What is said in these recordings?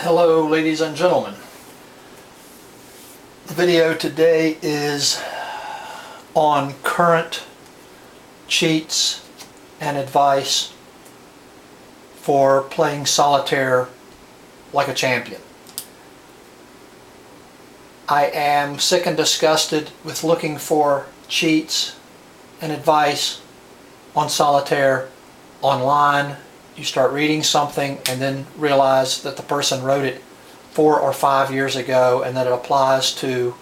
Hello ladies and gentlemen. The video today is on current cheats and advice for playing solitaire like a champion. I am sick and disgusted with looking for cheats and advice on solitaire online. You start reading something and then realize that the person wrote it 4 or 5 years ago and that it applies to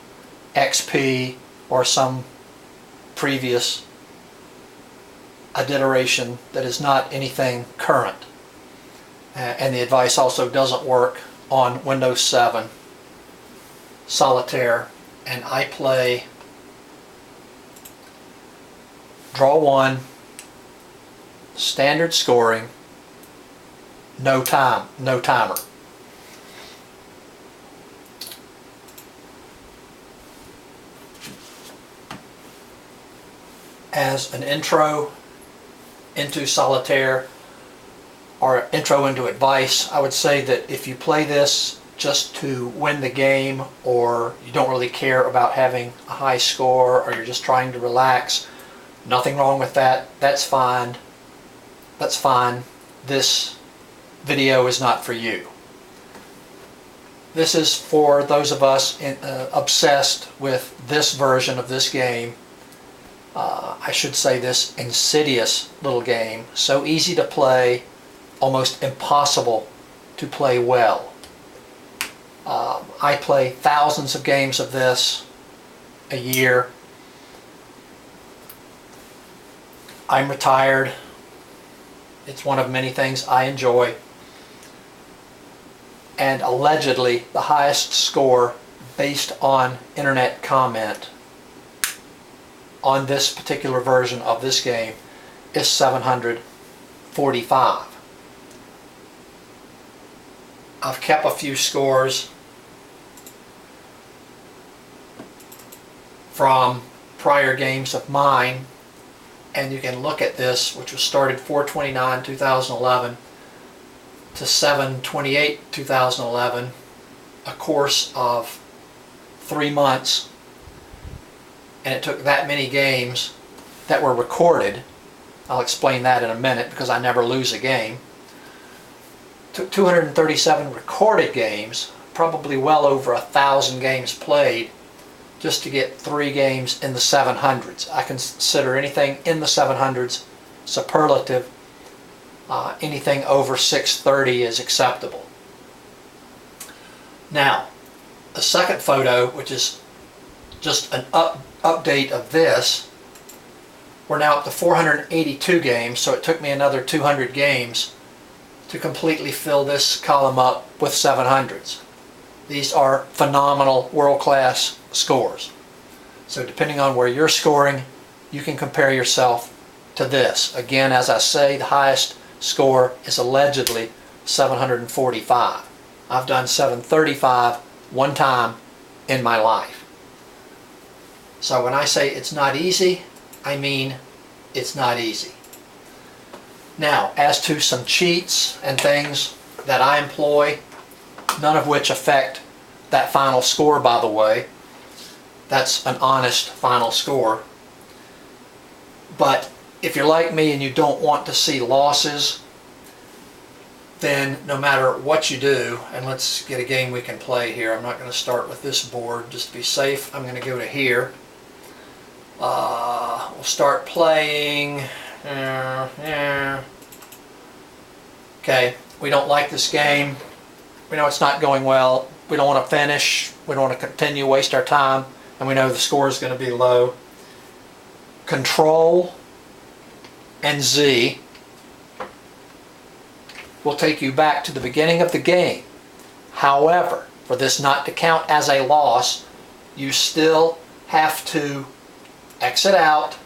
XP or some previous iteration that is not anything current. And the advice also doesn't work on Windows 7 Solitaire, and I play draw one, standard scoring, no timer. As an intro into solitaire or intro into advice, I would say that if you play this just to win the game, or you don't really care about having a high score, or you're just trying to relax, nothing wrong with that. That's fine. That's fine. This video is not for you. This is for those of us obsessed with this version of this game. I should say this insidious little game. So easy to play, almost impossible to play well. I play thousands of games of this a year. I'm retired. It's one of many things I enjoy. And allegedly the highest score based on internet comment on this particular version of this game is 745. I've kept a few scores from prior games of mine, and you can look at this, which was started 4/29/2011 to 7/28/2011, a course of 3 months, and it took that many games that were recorded. I'll explain that in a minute because I never lose a game. Took 237 recorded games, probably well over 1,000 games played, just to get 3 games in the 700s. I consider anything in the 700s superlative. Anything over 630 is acceptable. Now, the second photo, which is just an update of this, we're now up to 482 games, so it took me another 200 games to completely fill this column up with 700s. These are phenomenal, world-class scores. So depending on where you're scoring, you can compare yourself to this. Again, as I say, the highest score is allegedly 745. I've done 735 one time in my life. So when I say it's not easy, I mean it's not easy. Now, as to some cheats and things that I employ, none of which affect that final score, by the way. That's an honest final score. But if you're like me and you don't want to see losses, then no matter what you do, and let's get a game we can play here. I'm not going to start with this board just to be safe. I'm going to go to here. We'll start playing. Okay, we don't like this game. We know it's not going well. We don't want to finish. We don't want to continue, waste our time, and we know the score is going to be low. Control and Z will take you back to the beginning of the game. However, for this not to count as a loss, you still have to exit out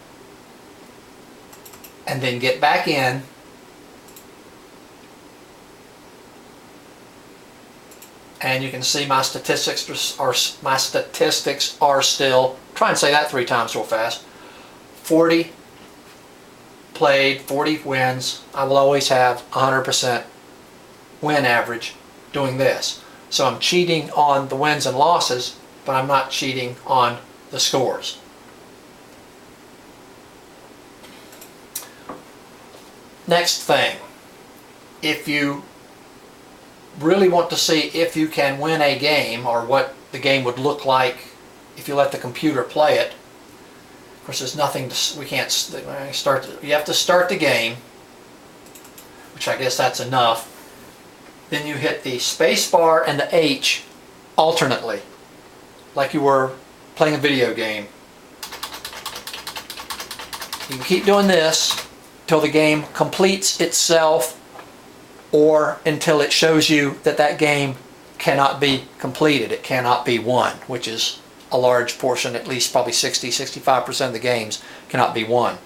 and then get back in. And you can see my statistics are still, try and say that 3 times real fast, 40 played, 40 wins. I will always have 100% win average doing this. So I'm cheating on the wins and losses, but I'm not cheating on the scores. Next thing, if you really want to see if you can win a game or what the game would look like if you let the computer play it. Of course, there's nothing to, we can't start. You have to start the game, which I guess that's enough. Then you hit the space bar and the H alternately, like you were playing a video game. You can keep doing this till the game completes itself, or until it shows you that that game cannot be completed. It cannot be won, which is a large portion, at least probably 60-65% of the games cannot be won.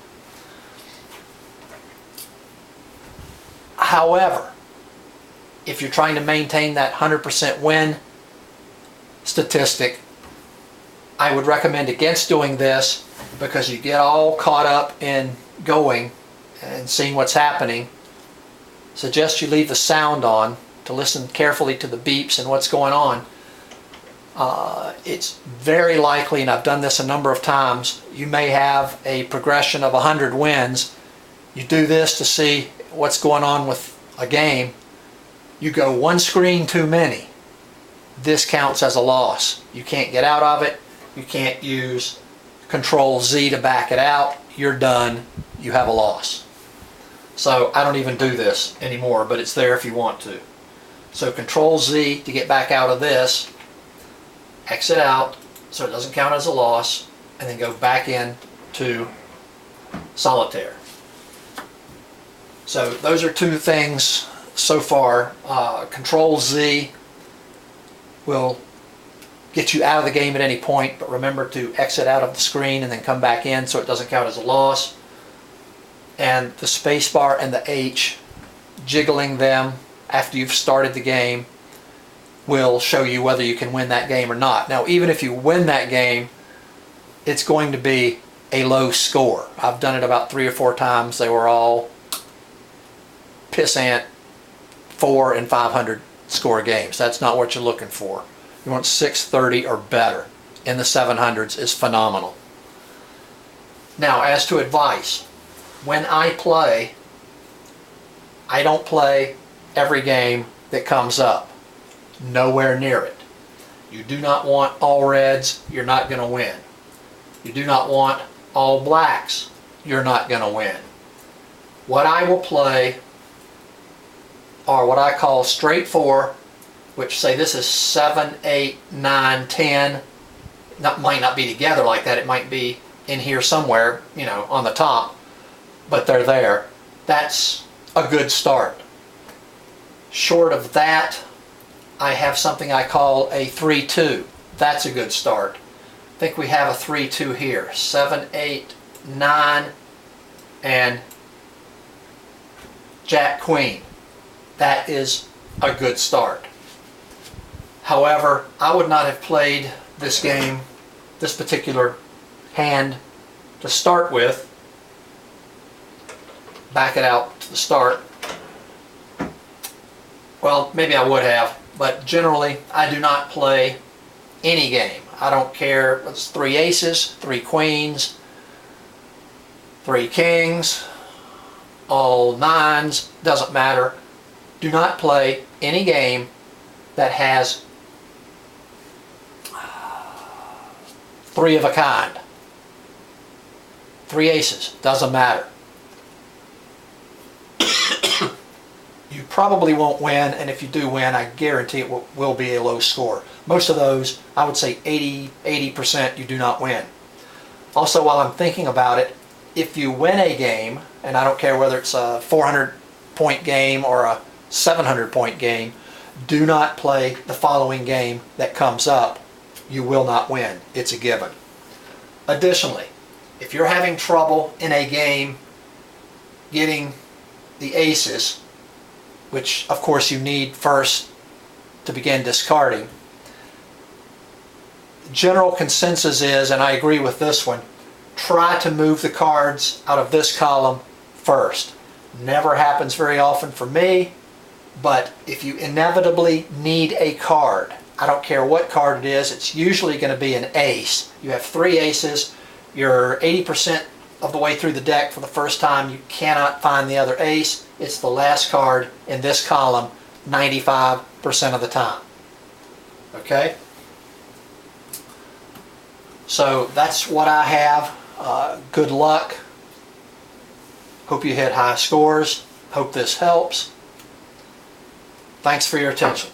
However, if you're trying to maintain that 100% win statistic, I would recommend against doing this, because you get all caught up in going and seeing what's happening. Suggest you leave the sound on to listen carefully to the beeps and what's going on. It's very likely, and I've done this a number of times, you may have a progression of 100 wins. You do this to see what's going on with a game. You go one screen too many. This counts as a loss. You can't get out of it. You can't use Control Z to back it out. You're done. You have a loss. So I don't even do this anymore, but it's there if you want to. So Control Z to get back out of this, exit out so it doesn't count as a loss, and then go back in to Solitaire. So those are two things so far. Control Z will get you out of the game at any point, but remember to exit out of the screen and then come back in so it doesn't count as a loss. And the space bar and the H, jiggling them after you've started the game, will show you whether you can win that game or not. Now, even if you win that game, it's going to be a low score. I've done it about 3 or 4 times. They were all pissant 400 and 500 score games. That's not what you're looking for. You want 630 or better. In the 700s is phenomenal. Now, as to advice, when I play, I don't play every game that comes up. Nowhere near it. You do not want all reds, you're not going to win. You do not want all blacks, you're not going to win. What I will play are what I call straight 4, which say this is 7, 8, 9, 10. Might not be together like that. It might be in here somewhere, you know, on the top. But they're there. That's a good start. Short of that, I have something I call a 3-2. That's a good start. I think we have a 3-2 here. 7, 8, 9, and Jack Queen. That is a good start. However, I would not have played this game, this particular hand, to start with. Back it out to the start. Well, maybe I would have, but generally I do not play any game. I don't care if it's 3 aces, 3 queens, 3 kings, all 9s, doesn't matter. Do not play any game that has 3 of a kind. 3 aces, doesn't matter. You probably won't win, and if you do win, I guarantee it will be a low score. Most of those, I would say 80% you do not win. Also, while I'm thinking about it, if you win a game, and I don't care whether it's a 400-point game or a 700-point game, do not play the following game that comes up. You will not win. It's a given. Additionally, if you're having trouble in a game getting the aces, which of course you need first to begin discarding, general consensus is, and I agree with this one, try to move the cards out of this column first. Never happens very often for me, But if you inevitably need a card, I don't care what card it is, it's usually going to be an ace. You have 3 aces, you're 80% of the way through the deck for the first time, you cannot find the other ace. It's the last card in this column 95% of the time. Okay? So that's what I have. Good luck. Hope you hit high scores. Hope this helps. Thanks for your attention.